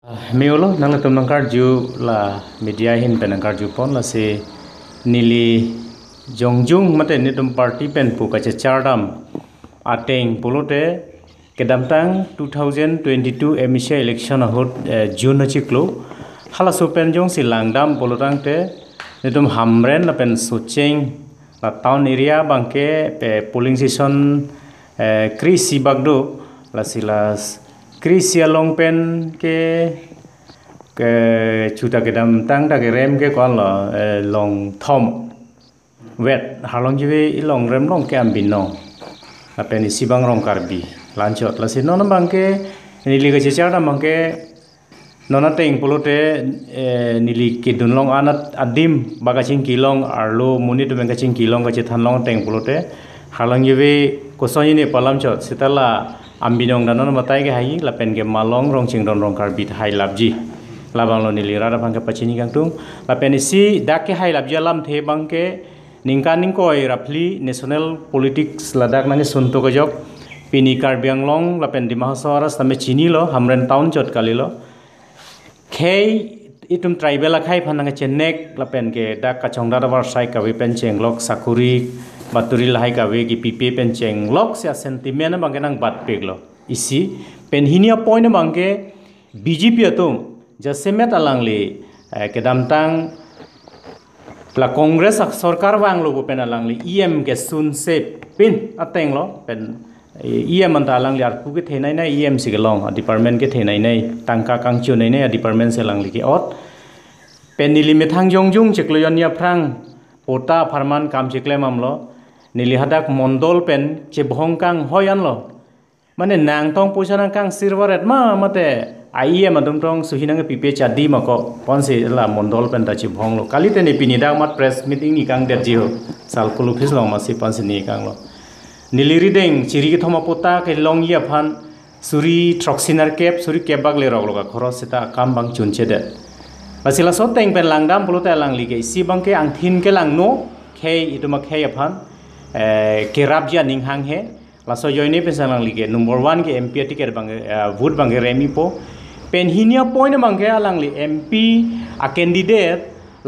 Miolo nang latum nang karju la media hin pen nang karju pon la se nili jongjung mate ni tum party pen pu ka chardam ateng pulote kedamtang 2022 emisya election hot June chiklo hala so pen jong si langdam polotang te ni tum hamren la pen socheng la town area bangke pe polling station krisi bagdo la silas Krisia long pen ke chuta ke dam tang ta ke rem ke kon lo long thom wet halong jiwe ilong rem long ke ambin no la pen sibang rong karbi lanchot la si non bang ke nili ke chichar da bang ke nona teng polote nili ke dun long anat adim bagaching kilong arlo muni tu bang ching kilong ka chethan long teng polote halong jiwe kosoni ne palam chot sitala ambinong danon matai ke hai lapen ke malong rong ching rong karbit hai labji labang lo nili rara bang ke pachini kang tung lapen si dak ke hai labji alam the bang ke ningkan ningkoi rapli national politics ladak nange sunto ko jok pini karbiang long lapen di mahasara same chini lo hamren town chot kali lo khei itum tribal khai phanang chenek lapen ke dak kachong dara war sai ka wi pen chenglok sakuri baturi lahai ka we ki pipe pen cheng lok sia sentiment bang nang bat peglo isi pen hinia point bang ke BJP atum jasemet alangli kedam tang la congress ak sarkar wang lo pen alangli em ke sun se pin ateng lo pen em anta alangli ar pu ke thenai na em sigelong department ke thenai nai tangka kangchu nai nai department se langli ke ot pen nili methang jongjung chekloyon ya prang pota farman kam chekle mamlo nili hadak mondol pen che bhongkang hoyan lo mane nang tong pusanang kang sirwaret ma mate ai madum tong suhinang pipe chadi mako ponse la mondol pen ta che bhong lo kali tene pinida mat press meeting ni kang der jiho sal kulu phis long ma si ponse ni kang lo nili rideng chiri ki thoma pota ke long ya phan suri troxinar cap suri kebak le rog loga khoros seta kam bang chunche de basila so teng pen langdam pulota langli ke si bang ke ang thin ke lang no khei ituma khei aphan kerabja ninghang he laso joine pesalang lige number 1 ke MP ticket bang vote bang remi po pen hinia point bang ke alangli MP a candidate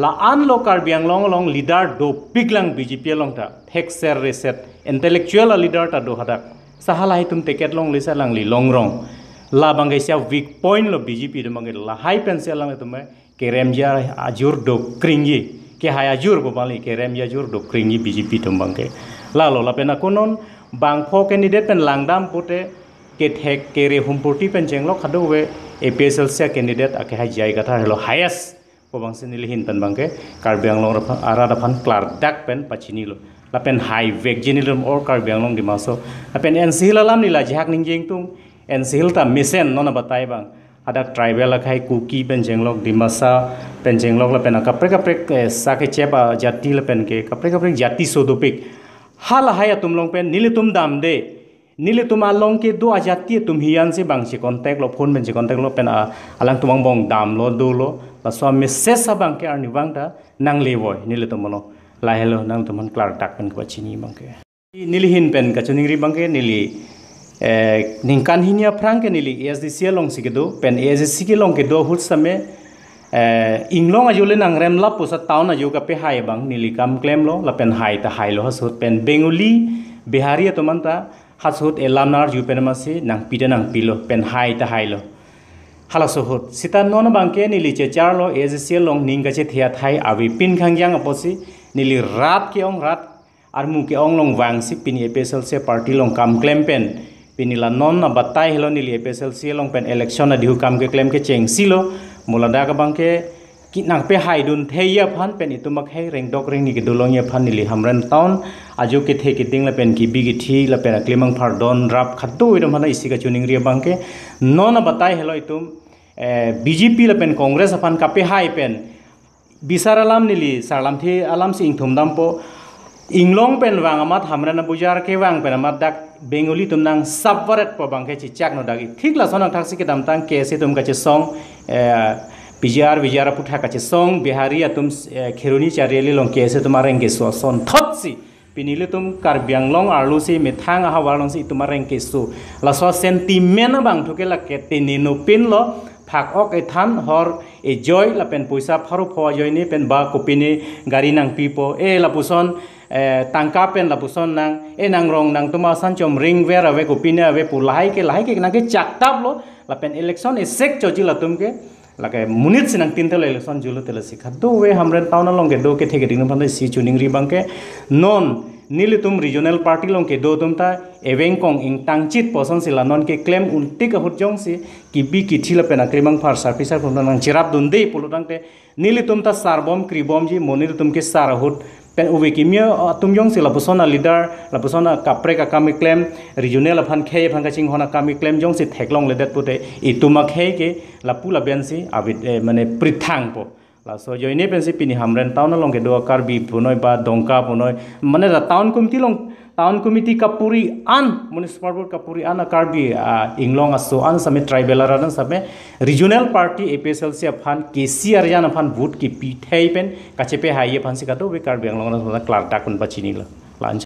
la an lokar biang long leader do piglang BJP long ta hexer reset intellectual leader ta do hadak sahala hitum ticket long lisa langli long rong la bang ke sia weak point lo BJP de bang la high pen sia lang tume keremja ajur do kringi ke haya jur ko bali ke remja jur do kringi BJP tumbang ke lalo la pena konon bang pho candidate pen langdam pote ke thek ke re humpurti pen jenglo khado we APSL se candidate ake hai jai gatha hello highest ko bang senili hin pen bang ke karbiang long ara da phan klar dak pen pachini lo la pen high vek jinilum or karbiang long dimaso la pen NCL alam ni la jhak ning jeng tung NCL ta misen nona batai bang ada tribal khai kuki pen jenglok dimasa pen jenglok la pen kapre sake cheba jati la pen ke kapre jati sodopik hala haya tumlong pen nilitum dam de nilitum along ke do ajati tum hian se bang si contact lo phone ben si contact lo pen alang tumang bong dam lo do lo la so message sa bang ke arni bang ta nang levoy nilitum mono la hello nang tuman klar tak pen ko chini bang ke nilihin pen ka chuning bang ke nili ningkan hinia prang ke nili SDC long sigedo pen SDC ke long ke do hut same inglong ajule nang rem lap pusa taun aju ka pe hai bang nili kam claim lo la pen hai ta hai lo hasut pen bengali bihari to manta hasut elamnar ju pen masi nang pide nang pilo pen hai ta hai lo hala so hut sita non bang ke nili che char lo SDC long ning ka che thia thai awi pin khang yang aposi nili rat ke ong rat armu ke ong long wang si pin EPSL se party long kam claim pen pinila non na batai helo nili EPSL si long pen election na dihu kam ke claim ke cheng silo mulada ka bangke kinang pe haidun theya phan pen itumak hai reng dok reng ni ke dolong ya phan nili hamran town aju ke the ke ding la pen ki bigi thi la pen klimang phardon rap khatu idom hana isi ka chuning ria bangke non batai helo itum BJP la pen congress aphan ka pe hai pen bisaralam nili sarlam the alam si ingthum dam po inglong pen wang amat hamran bujar ke wang pen amat dak bengali tum nang subvaret po bangke chi chak no dagi thik la sonang thaksi ke dam tang ke se tum ka che song Vijara putha ka che song bihari atum kheruni chareli long ke se tumareng ke so son thotsi pinili tum karbiang long arlu si methang ha warlong si tumareng ke so la so sentiment bang thuke la ke tinino pin lo phak ok e than hor e joy la pen puisa pharu pho joy ni pen ba kopini gari nang pipo e la puson tangka pen la puson nang e nang rong nang tuma san chom ring vera ve kopini ave pu lahai ke nang ke chaktap lo la pen election e sek choji la tum ke la ke munit sinang tintel election julu tela sikha do we hamren tauna long ke do ke theke ding phan si chuning ri bang ke non Nilitum regional party long ke do tum ta evengkong ing tangchit poson sila non ke claim untik a hutjong si ki bi ki thila pena krimang phar sarpisar phon nang chirap dunde polutang te nilitum ta sarbom kribom ji monir tum ke sarahut pen uwe kimia tum jong sila posona leader la posona kapre ka kami claim regional phan khe phan ka ching hona kami claim jong si theklong ledet pute ituma khe ke la pula bensi abit mane prithang po la so jo ini pensi pini hamren taun long ke do karbi punoi ba dongka punoi mane da town committee kapuri an municipal board kapuri an karbi inglong aso an same tribal aran same regional party APSL se phan KCR jan phan vote ki pi thei pen kachepe haie phan si ka do we karbi anglong na klar ta kun pachini la